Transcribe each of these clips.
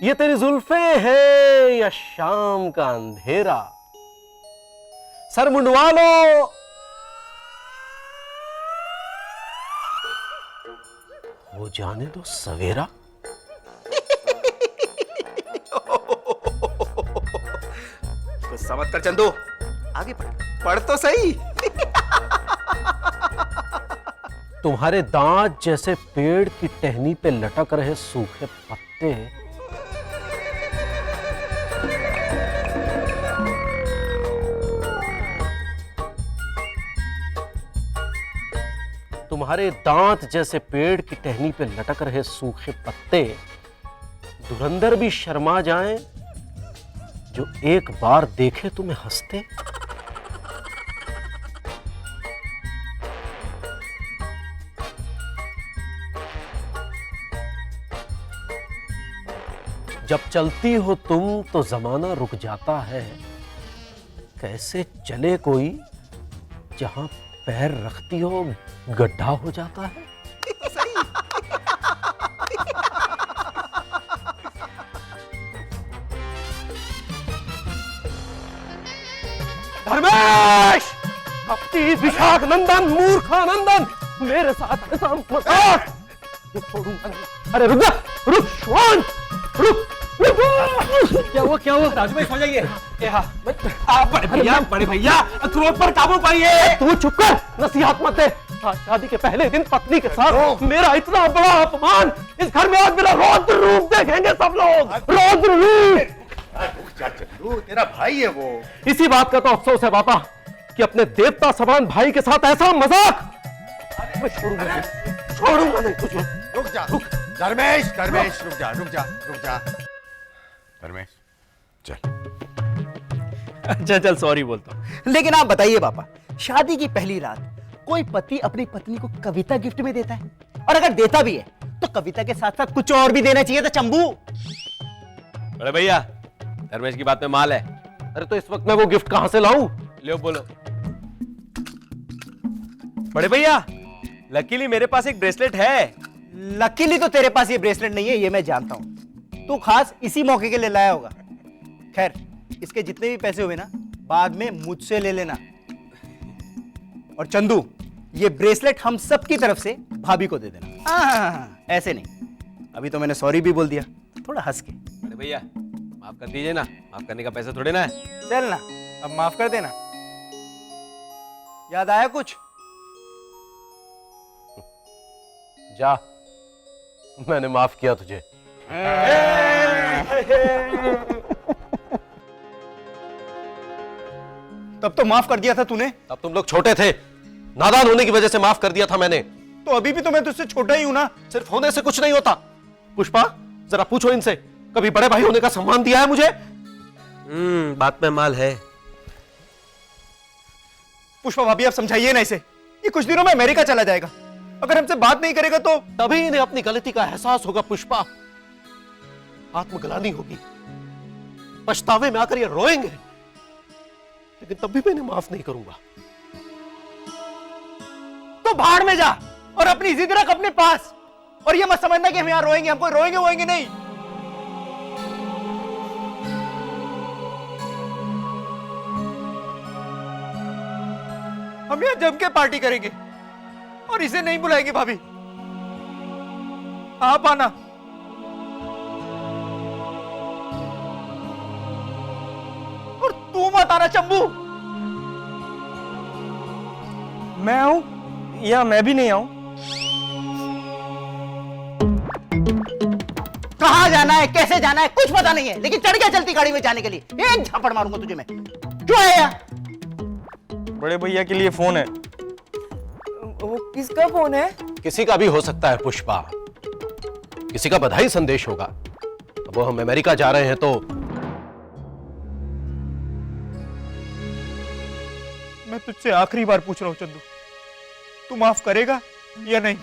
ये तेरी जुल्फे है या शाम का अंधेरा? सर मुंडवा लो। वो जाने दो सवेरा। गुस्सा मत कर चंदू, आगे पढ़ तो सही। तुम्हारे दांत जैसे पेड़ की टहनी पे लटक रहे सूखे पत्ते तुम्हारे दांत जैसे पेड़ की टहनी पे लटक रहे सूखे पत्ते धुरंधर भी शर्मा जाएं जो एक बार देखे तुम्हें हंसते। जब चलती हो तुम तो जमाना रुक जाता है। कैसे चले कोई जहां पैर रखती हो गड्ढा हो जाता है। धर्मेश, अपनी विशाख नंदन, मूर्खानंदन, मेरे साथ ऐसा मजाक ये छोड़ूंगा नहीं। अरे रुक जा, रुक श्वान, रुक। क्या हुआ राजू भाई, सो जाइए। बड़े भैया क्रोध पर काबू पाइए। तू चुप कर, नसीहत मत दे। आज शादी के पहले दिन पत्नी के साथ मेरा इतना बड़ा अपमान, इस घर में आज मेरा रौद्र रूप देखेंगे सब लोग। रौद्र रूप। चंदू तेरा भाई है वो। इसी बात का तो अफसोस है पापा कि अपने देवता समान भाई के साथ ऐसा मजाक मैं छोड़ूंगा नहीं तुझे। रुक जा, रुक। धर्मेश, धर्मेश रुक जा, रुक जा, रुक जा। धर्मेश चल। अच्छा चल, सॉरी बोलता हूँ। लेकिन आप बताइए पापा, शादी की पहली रात कोई पति अपनी पत्नी को कविता गिफ्ट में देता है? और अगर देता भी है तो कविता के साथ साथ कुछ और भी देना चाहिए था चंबू। बड़े भैया, धर्मेश की बात में माल है। अरे तो इस वक्त मैं वो गिफ्ट कहां से लाऊं? लो बोलो। बड़े भैया, लकीली मेरे पास एक ब्रेसलेट है। लकीली तो तेरे पास ये ब्रेसलेट नहीं है, ये मैं जानता हूं। तू खास इसी मौके के लिए लाया होगा। खैर, इसके जितने भी पैसे हुए ना बाद में मुझसे ले लेना। और चंदू, ये ब्रेसलेट हम सब की तरफ से भाभी को दे देना। ऐसे नहीं, अभी तो मैंने सॉरी भी बोल दिया, थोड़ा हंस के। बड़े भैया माफ कर दीजिए ना, माफ करने का पैसा थोड़े ना है। चल ना, अब माफ कर देना। याद आया कुछ? जा, मैंने माफ किया तुझे। तब तो माफ कर दिया था तूने। तब तुम लोग छोटे थे, नादान होने की वजह से माफ कर दिया था मैंने। तो अभी भी तो मैं तुझसे छोटा ही हूं ना। सिर्फ होने से कुछ नहीं होता। पुष्पा, जरा पूछो इनसे, कभी बड़े भाई होने का सम्मान दिया है मुझे? बात में माल है। पुष्पा भाभी, आप समझाइए ना इसे। ये कुछ दिनों में अमेरिका चला जाएगा। अगर हमसे बात नहीं करेगा तो तभी इन्हें अपनी गलती का एहसास होगा। पुष्पा, आत्मग्लानि होगी, पछतावे में आकर ये रोएंगे, लेकिन तब भी मैं इन्हें माफ नहीं करूंगा। तो भाड़ में जा और अपनी जिद रख अपने पास। और ये मत समझना कि हम यहां रोएंगे, हम कोई रोएंगे नहीं। हम यहां जम के पार्टी करेंगे और इसे नहीं बुलाएंगे भाभी। आप आना। और तू मत आना चंबू। मैं आऊं या मैं भी नहीं आऊं? कहां जाना है, कैसे जाना है, कुछ पता नहीं है, लेकिन चढ़ गया चलती गाड़ी में जाने के लिए। एक झापड़ मारूंगा तुझे मैं। क्यों आया यहाँ? बड़े भैया के लिए फोन है। वो किसका फोन है? किसी का भी हो सकता है पुष्पा, किसी का बधाई संदेश होगा। अब वो हम अमेरिका जा रहे हैं तो मैं तुझसे आखिरी बार पूछ रहा हूं चंदू, तू माफ करेगा या नहीं?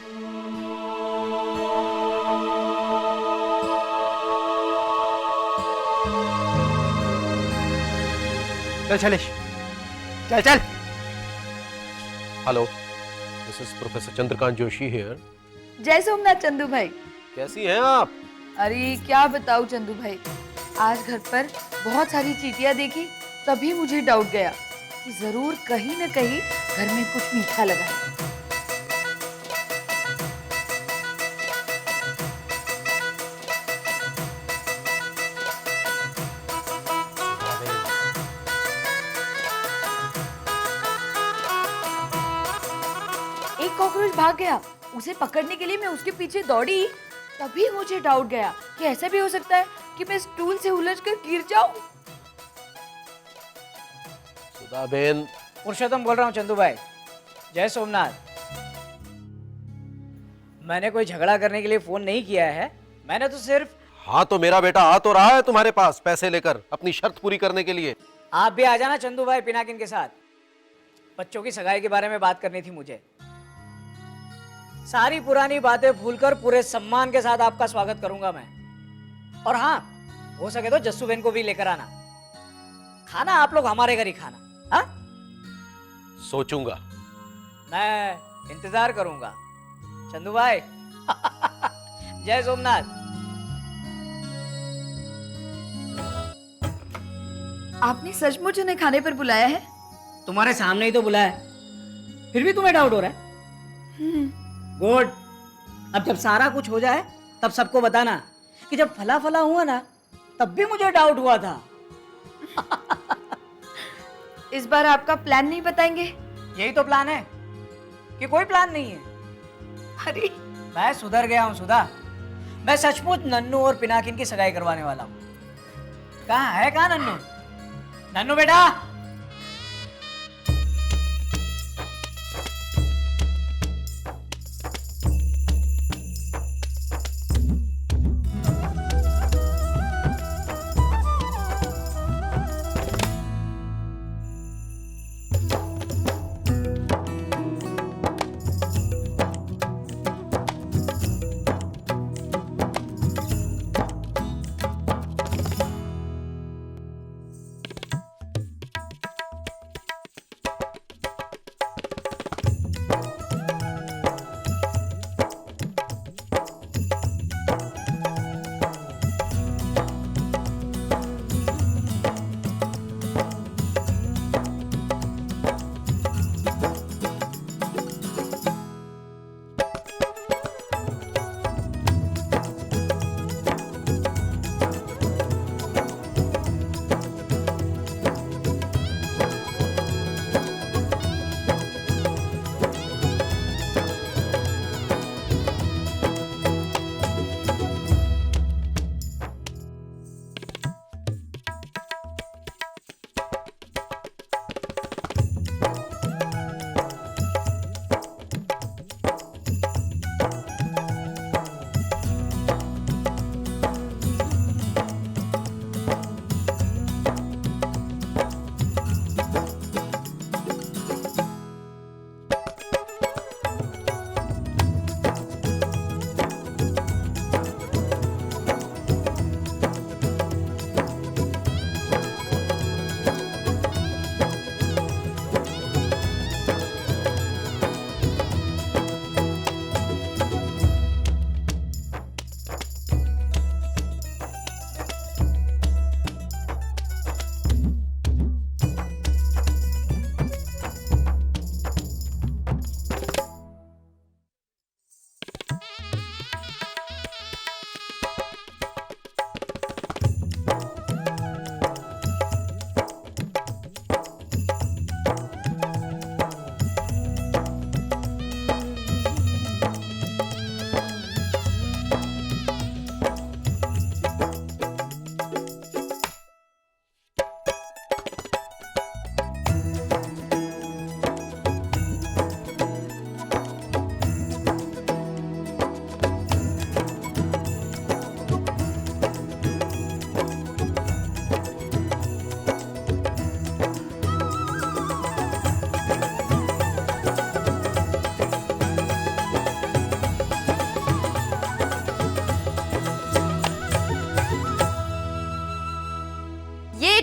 चल चलेश, चल चल। Hello, this is professor Chandrakant Joshi here. जय सोमनाथ चंदू भाई। कैसी हैं आप? अरे क्या बताऊं चंदू भाई, आज घर पर बहुत सारी चींटियां देखी, तभी मुझे डाउट गया कि जरूर कहीं न कहीं घर में कुछ मीठा लगा है। एक कॉकरोच भाग गया, उसे पकड़ने के लिए मैं उसके पीछे दौड़ी, तभी मुझे डाउट गया कि ऐसा भी हो सकता है कि मैं स्टूल से उलझकर गिर जाऊं। सुधा बेन, पुरुषोत्तम बोल रहा हूँ चंदू भाई। जय सोमनाथ। मैंने कोई झगड़ा करने के लिए फोन नहीं किया है, मैंने तो सिर्फ। हाँ तो मेरा बेटा आ तो रहा है तुम्हारे पास पैसे लेकर अपनी शर्त पूरी करने के लिए। आप भी आ जाना चंदू भाई पिनाकिन के साथ। बच्चों की सगाई के बारे में बात करनी थी मुझे। सारी पुरानी बातें भूलकर पूरे सम्मान के साथ आपका स्वागत करूंगा मैं। और हाँ, हो सके तो जस्सू बहन को भी लेकर आना। खाना आप लोग हमारे घर ही खाना। हाँ, सोचूंगा। मैं इंतजार करूंगा चंदू भाई। जय सोमनाथ। आपने सचमुच उन्हें खाने पर बुलाया है? तुम्हारे सामने ही तो बुलाया, फिर भी तुम्हें डाउट हो रहा है? गुड। अब जब सारा कुछ हो जाए तब सबको बताना कि जब फला फला हुआ ना तब भी मुझे डाउट हुआ था। इस बार आपका प्लान नहीं बताएंगे? यही तो प्लान है कि कोई प्लान नहीं है। अरे मैं सुधर गया हूँ सुधा। मैं सचमुच नन्नू और पिनाकिन की सगाई करवाने वाला हूँ। कहाँ नन्नू? नन्नू बेटा,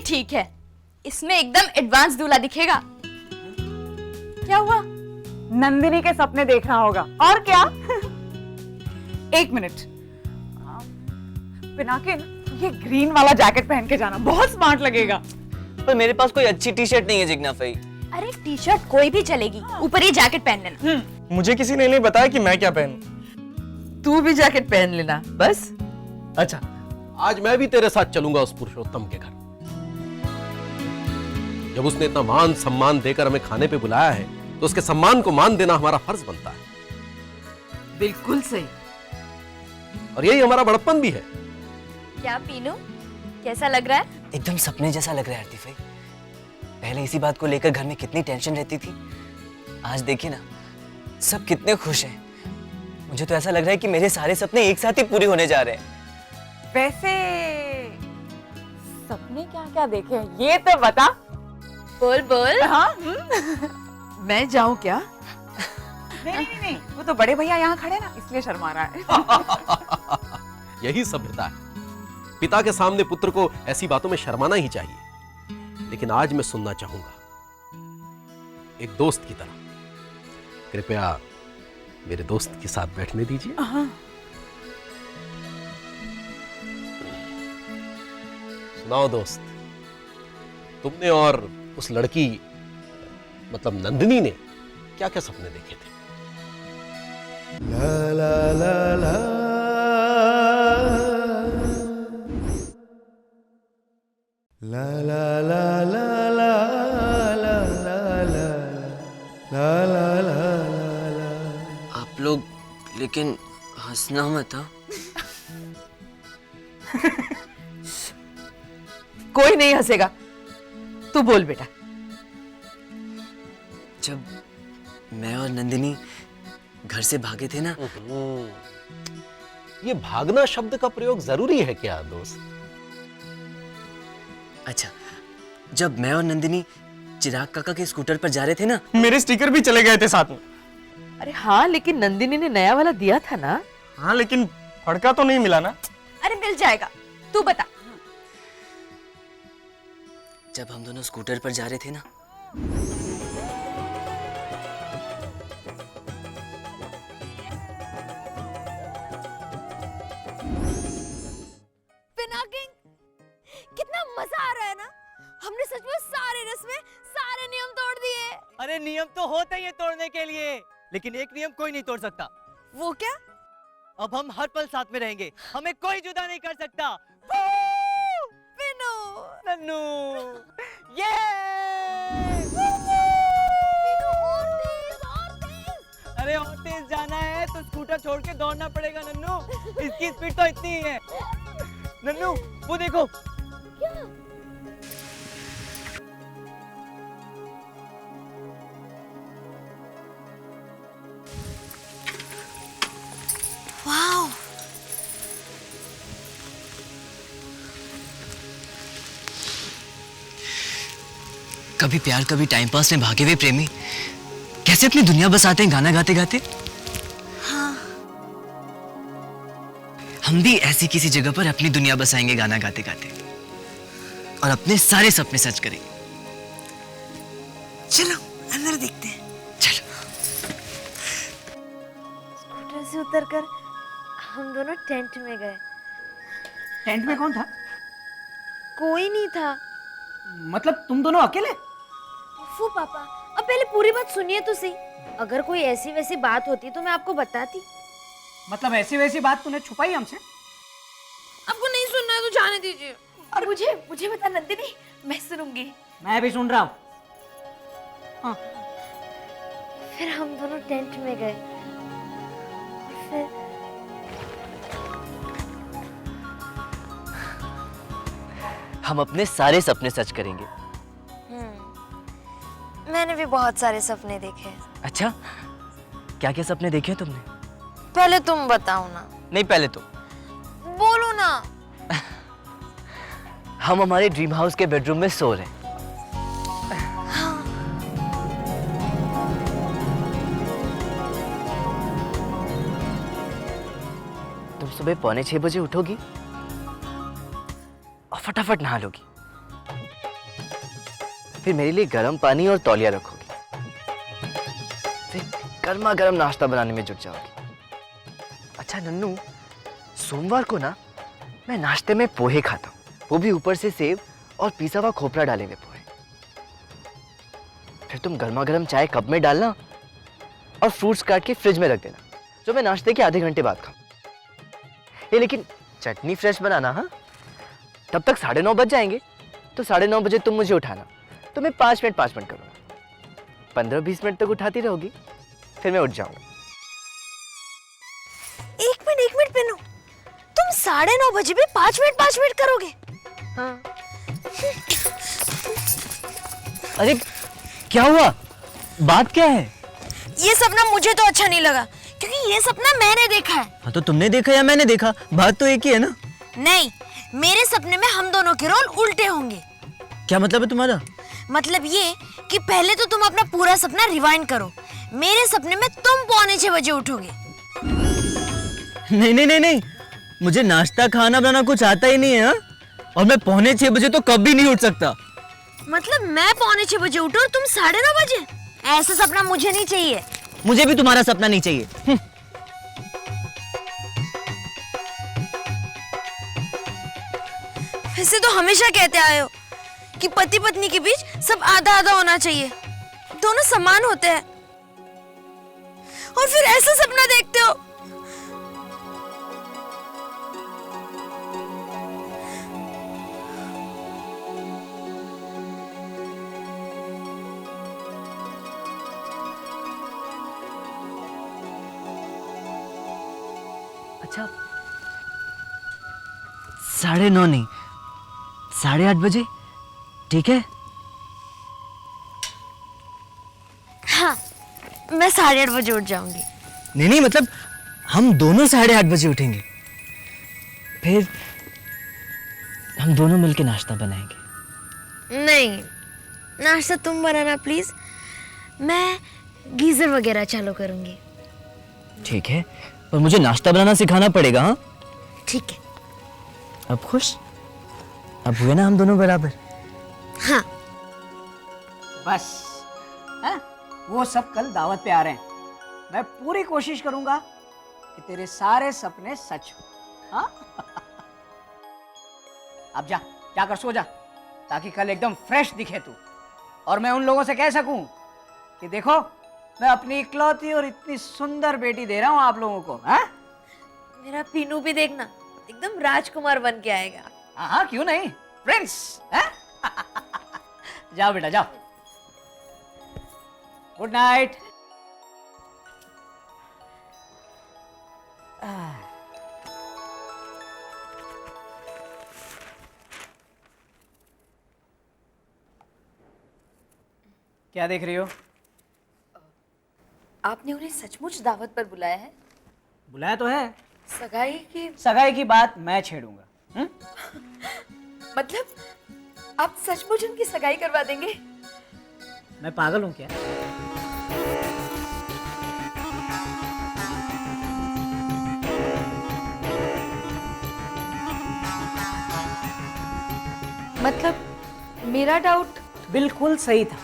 ठीक है, इसमें एकदम एडवांस दूल्हा दिखेगा। क्या हुआ? नंदिनी के सपने देख रहा होगा और क्या। एक मिनट, पिनाकिन, ये ग्रीन वाला जैकेट पहन के जाना बहुत स्मार्ट लगेगा। पर मेरे पास कोई अच्छी टी शर्ट नहीं है जिग्ना फई। अरे टी शर्ट कोई भी चलेगी, ऊपर ये जैकेट पहन लेना। मुझे किसी ने नहीं बताया कि मैं क्या पहनूं। तू भी जैकेट पहन लेना बस। अच्छा, आज मैं भी तेरे साथ चलूंगा उस पुरुषोत्तम के घर। जब उसने इतना मान सम्मान देकर हमें खाने पे बुलाया है तो उसके सम्मान को मान देना हमारा फर्ज बनता है। बिल्कुल सही। और यही हमारा बड़प्पन भी है। क्या पीनू, कैसा लग रहा है? एकदम सपने जैसा लग रहा है आरती फई। पहले इसी बात को लेकर घर में कितनी टेंशन रहती थी, आज देखिए ना सब कितने खुश हैं। मुझे तो ऐसा लग रहा है कि मेरे सारे सपने एक साथ ही पूरे होने जा रहे हैं। वैसे सपने क्या क्या देखे हैं ये तो बता। बोल बोल। हाँ मैं जाऊं क्या? नहीं, वो तो बड़े भैया यहाँ खड़े ना इसलिए शर्मा रहा है। यही सभ्यता है। पिता के सामने पुत्र को ऐसी बातों में शर्माना ही चाहिए। लेकिन आज मैं सुनना चाहूंगा एक दोस्त की तरह। कृपया मेरे दोस्त के साथ बैठने दीजिए। सुनाओ दोस्त, तुमने और उस लड़की मतलब नंदिनी ने क्या क्या सपने देखे थे? आप लोग लेकिन हंसना मत। हाँ कोई नहीं हंसेगा, तू बोल बेटा। जब मैं और नंदिनी घर से भागे थे ना, ये भागना शब्द का प्रयोग जरूरी है क्या दोस्त? अच्छा जब मैं और नंदिनी चिराग काका के स्कूटर पर जा रहे थे ना, मेरे स्टिकर भी चले गए थे साथ में। अरे हाँ, लेकिन नंदिनी ने नया वाला दिया था ना। हाँ लेकिन फड़का तो नहीं मिला ना। अरे मिल जाएगा, तू बता। जब हम दोनों स्कूटर पर जा रहे थे ना, पिनाकिन, कितना मजा आ रहा है ना। हमने सच में सारे रस्में, सारे नियम तोड़ दिए। अरे नियम तो होते ही है तोड़ने के लिए, लेकिन एक नियम कोई नहीं तोड़ सकता। वो क्या? अब हम हर पल साथ में रहेंगे, हमें कोई जुदा नहीं कर सकता। पिनू, नन्नू, ये अरे और तेज जाना है तो स्कूटर छोड़ के दौड़ना पड़ेगा नन्नू। इसकी स्पीड तो इतनी ही है। नन्नू वो देखो। क्या? वाओ, कभी प्यार कभी टाइम पास में भागे हुए प्रेमी कैसे अपनी दुनिया बसाते हैं गाना गाते गाते। हाँ। हम भी ऐसी किसी जगह पर अपनी दुनिया बसाएंगे गाना गाते गाते, और अपने सारे सपने सच करेंगे। चलो अंदर देखते हैं। चलो। स्कूटर से उतरकर हम दोनों टेंट में गए। टेंट में कौन था? कोई नहीं था। मतलब तुम दोनों अकेले? उफ़ू पापा, अब पहले पूरी बात सुनिए तो सही। अगर कोई ऐसी वैसी बात होती तो मैं आपको बताती। मतलब ऐसी वैसी बात तूने छुपाई हमसे? आपको नहीं सुनना है तो जाने दीजिए। और मुझे बता नंदिनी, मैं सुनूंगी। मैं भी सुन रहा हूँ। हाँ। फिर हम दोनों टेंट में गए और फिर हम अपने सारे सपने सच करेंगे। मैंने भी बहुत सारे सपने देखे। अच्छा क्या क्या सपने देखे हैं तुमने? पहले तुम बताओ ना। नहीं पहले तो बोलो ना। हम हमारे ड्रीम हाउस के बेडरूम में सो रहे हैं। तुम सुबह 5:45 बजे उठोगी और फटाफट नहा लोगी, फिर मेरे लिए गर्म पानी और तौलिया रखोगी, फिर गर्मा गर्म नाश्ता बनाने में जुट जाओगी। अच्छा नन्नू, सोमवार को ना मैं नाश्ते में पोहे खाता हूँ, वो भी ऊपर से सेव और पिसा हुआ खोपरा डाले हुए पोहे। फिर तुम गर्मा गर्म चाय कप में डालना और फ्रूट्स काट के फ्रिज में रख देना, जो मैं नाश्ते के आधे घंटे बाद खाऊं। ये लेकिन चटनी फ्रेश बनाना, हाँ? तब तक 9:30 बज जाएंगे, तो 9:30 बजे तुम मुझे उठाना, तो मैं 5 मिनट करूंगा। 15-20 मिनट तक उठाती रहोगी, फिर मैं उठ जाऊंगा। एक मिनट पेनू, तुम 9:30 बजे भी 5 मिनट करोगे? हाँ। अरे क्या हुआ, बात क्या है? ये सपना मुझे तो अच्छा नहीं लगा, क्योंकि ये सपना मैंने देखा है। हाँ, तो तुमने देखा या मैंने देखा, बात तो एक ही है ना। नहीं, मेरे सपने में हम दोनों के रोल उल्टे होंगे। क्या मतलब है तुम्हारा? मतलब ये कि पहले तो तुम अपना पूरा सपना रिवाइंड करो। मेरे सपने में तुम 5:45 बजे उठोगे। नहीं, मुझे नाश्ता खाना बनाना कुछ आता ही नहीं है, हाँ? और मैं 5:45 बजे तो कभी नहीं उठ सकता। मतलब मैं 5:45 बजे उठूं और तुम 9:30 बजे? ऐसा सपना मुझे नहीं चाहिए। मुझे भी तुम्हारा सपना नहीं चाहिए। वैसे तो हमेशा कहते आए हो कि पति पत्नी के बीच सब आधा आधा होना चाहिए, दोनों समान होते हैं, और फिर ऐसा सपना देखते हो। अच्छा, 9:30 नहीं, 8:30 बजे, ठीक है? हाँ, मैं 8:30 बजे उठ जाऊंगी। नहीं, मतलब हम दोनों 8:30 बजे उठेंगे, फिर हम दोनों मिलके नाश्ता बनाएंगे। नहीं, नाश्ता तुम बनाना प्लीज, मैं गीजर वगैरह चालू करूंगी। ठीक है, पर मुझे नाश्ता बनाना सिखाना पड़ेगा, हाँ? ठीक है। अब खुश? अब हुए ना हम दोनों बराबर? हाँ। बस, हाँ? वो सब कल दावत पे आ रहे हैं। मैं पूरी कोशिश करूंगा कि तेरे सारे सपने सच हो। हाँ? अब जा, जाकर सो जा, ताकि कल एकदम फ्रेश दिखे तू, और मैं उन लोगों से कह सकूं कि देखो, मैं अपनी इकलौती और इतनी सुंदर बेटी दे रहा हूं आप लोगों को। हाँ? मेरा पीनू भी देखना एकदम राजकुमार बन के आएगा। हाँ, क्यों नहीं, प्रिंस। जाओ बेटा, जाओ। Good night. क्या देख रही हो? आपने उन्हें सचमुच दावत पर बुलाया है? बुलाया तो है। सगाई की बात मैं छेड़ूंगा। मतलब आप सचमुच उनकी सगाई करवा देंगे? मैं पागल हूं क्या? मतलब मेरा डाउट बिल्कुल सही था।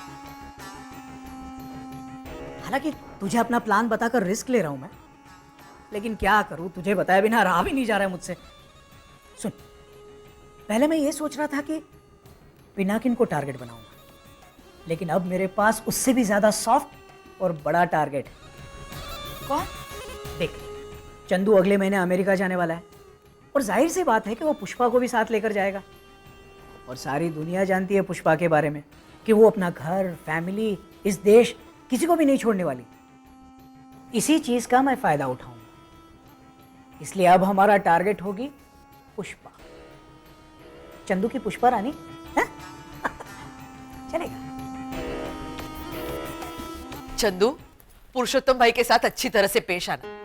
हालांकि तुझे अपना प्लान बताकर रिस्क ले रहा हूं मैं, लेकिन क्या करूं, तुझे बताया बिना रहा भी नहीं जा रहा है मुझसे। सुन, पहले मैं ये सोच रहा था कि पिनाकिन को टारगेट बनाऊंगा, लेकिन अब मेरे पास उससे भी ज्यादा सॉफ्ट और बड़ा टारगेट है। कौन? देख, चंदू अगले महीने अमेरिका जाने वाला है, और जाहिर सी बात है कि वो पुष्पा को भी साथ लेकर जाएगा। और सारी दुनिया जानती है पुष्पा के बारे में कि वो अपना घर, फैमिली, इस देश, किसी को भी नहीं छोड़ने वाली। इसी चीज का मैं फायदा उठाऊंगा, इसलिए अब हमारा टारगेट होगी पुष्पा, चंदू की पुष्पा रानी। है? चलेगा। चंदू, पुरुषोत्तम भाई के साथ अच्छी तरह से पेश आना।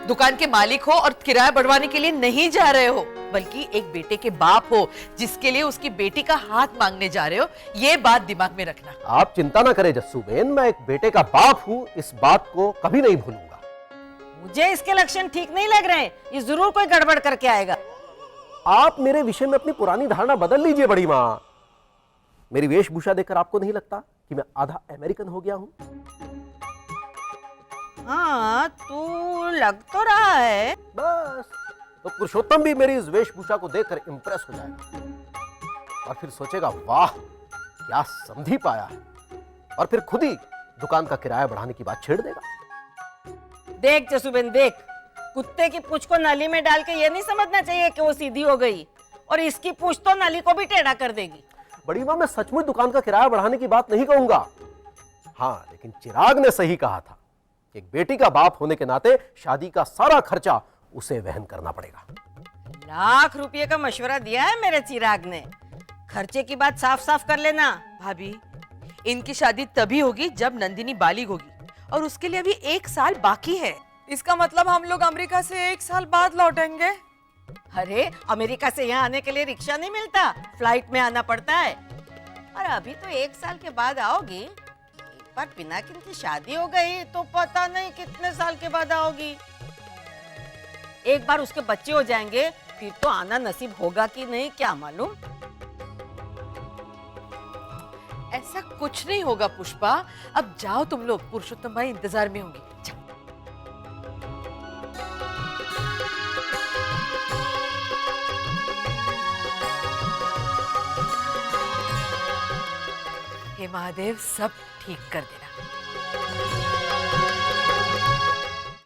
दुकान के मालिक हो और किराया बढ़वाने के लिए नहीं जा रहे हो, बल्कि एक बेटे के बाप हो जिसके लिए उसकी बेटी का हाथ मांगने जा रहे हो, ये बात दिमाग में रखना। आप चिंता ना करें जस्सू बेन, मैं एक बेटे का बाप हूँ, इस बात को कभी नहीं भूलूंगा। मुझे इसके लक्षण ठीक नहीं लग रहे हैं, ये जरूर कोई गड़बड़ करके आएगा। आप मेरे विषय में अपनी पुरानी धारणा बदल लीजिए बड़ी माँ। मेरी वेशभूषा देखकर आपको नहीं लगता कि मैं आधा अमेरिकन हो गया हूँ? हाँ, तू लग तो रहा है। बस तो पुरुषोत्तम भी मेरी इस वेशभूषा को देखकर इंप्रेस हो जाएगा और फिर सोचेगा वाह क्या समधी पाया है, और फिर खुद ही दुकान का किराया बढ़ाने की बात छेड़ देगा। देख जसुबेन देख, कुत्ते की पूंछ को नाली में डाल के ये नहीं समझना चाहिए कि वो सीधी हो गई, और इसकी पूंछ तो नाली को भी टेढ़ा कर देगी। बड़ी मां, मैं सचमुच दुकान का किराया बढ़ाने की बात नहीं कहूंगा। हाँ, लेकिन चिराग ने सही कहा था, एक बेटी का बाप होने के नाते शादी का सारा खर्चा उसे वहन करना पड़ेगा। लाख रुपए का मशवरा दिया है मेरे चिराग ने, खर्चे की बात साफ साफ कर लेना। भाभी, इनकी शादी तभी होगी जब नंदिनी बालिग होगी, और उसके लिए अभी 1 साल बाकी है। इसका मतलब हम लोग अमेरिका से 1 साल बाद लौटेंगे। अरे अमेरिका से यहाँ आने के लिए रिक्शा नहीं मिलता, फ्लाइट में आना पड़ता है। और अभी तो 1 साल के बाद आओगी, एक बार पिनाकिन की शादी हो गई तो पता नहीं कितने साल के बाद आओगी। एक बार उसके बच्चे हो जाएंगे फिर तो आना नसीब होगा कि नहीं क्या मालूम। ऐसा कुछ नहीं होगा पुष्पा, अब जाओ तुम लोग, पुरुषोत्तम भाई इंतजार में होंगे। जाओ। हे महादेव, सब ठीक कर देना।